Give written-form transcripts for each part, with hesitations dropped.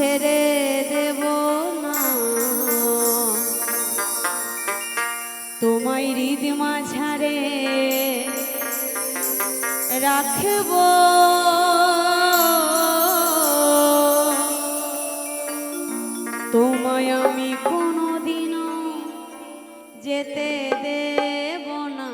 ছেড়ে দেব না, তোমায় হৃদ মাঝারে রাখব, তোমায় আমি কোনোদিনও যেতে দেব না।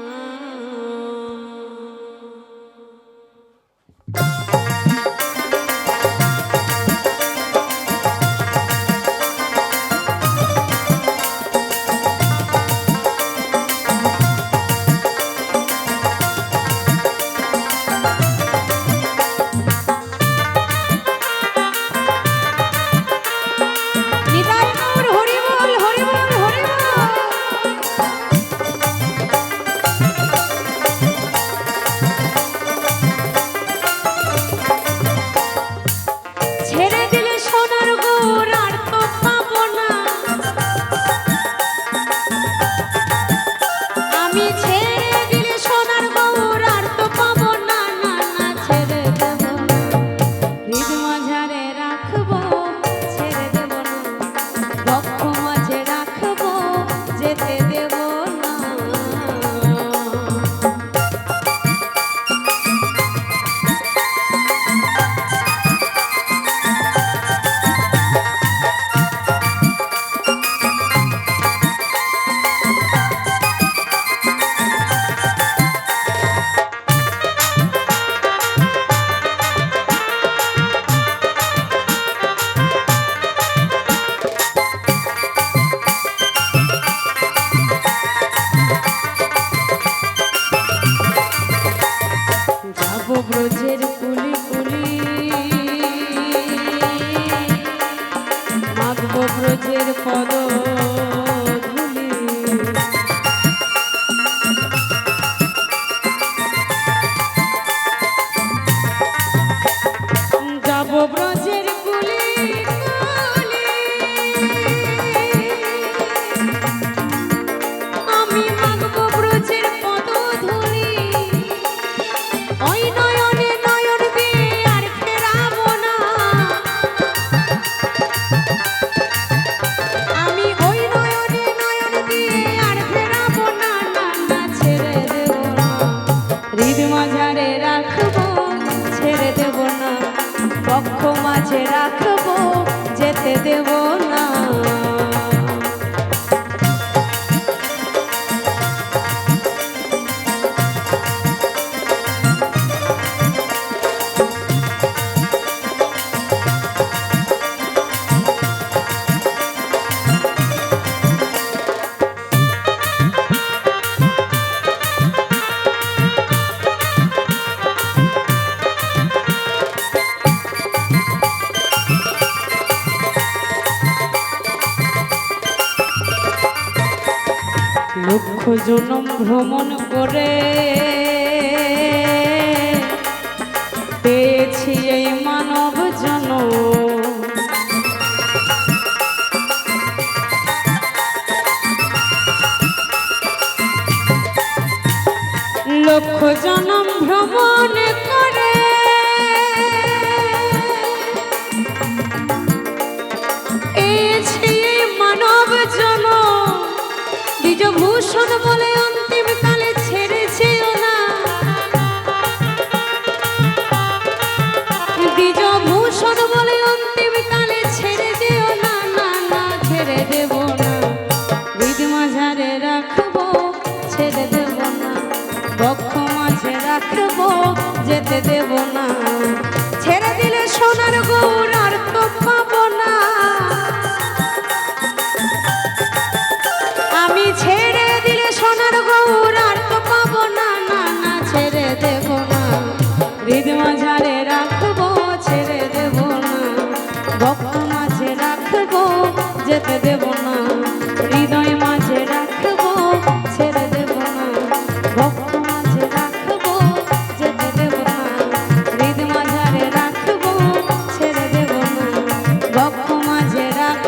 ব্রজের কুলি কুলি মাগব ব্রজের পদ ধুলি, যাব ব্রজের কুলি কুলি, আমি মাগব ব্রজের পদ ধুলি, ওই নয়নে নয়ন দিয়ে আর ফেরাবো না, আমি ওই নয়নে নয়ন দিয়ে আর ফেরাবো না, না না ছেড়ে দেব না, হৃদ মাঝারে রাখবো ছেড়ে দেব না, বক্ষ মাঝে রাখবো যেতে দেব না। লক্ষ জনম ভ্রমণ করে পেয়েছি এই মানব জনম, লক্ষ জনম ভ্রমণ করে পেয়েছি এই মানব জনম, ভূষণ বলে অন্তিম কালে ছেড়েছেও না, দ্বিজ ভূষণ বলে অন্তিম কালে ছেড়ে যেও না, না না ছেড়ে দেব না, হৃদ মাঝারে রাখবো ছেড়ে দেব না, বক্ষ মাঝে রাখবো যেতে দেব না, ছেড়ে দিলে সোনার গৌর আর তো পাবো না, আমি ছেড়ে দিলে সোনার গৌর আর তো পাবো না, না না ছেড়ে দেব না, হৃদ মাঝারে রাখবো ছেড়ে দেব না, বক্ষ মাঝে রাখবো যেতে দেব না, হৃদয় মাঝে রাখবো ছেড়ে দেব না, বক্ষ মাঝে রাখবো যেতে দেব না, হৃদ মাঝারে রাখবো ছেড়ে দেব না, বক্ষ মাঝে রাখবো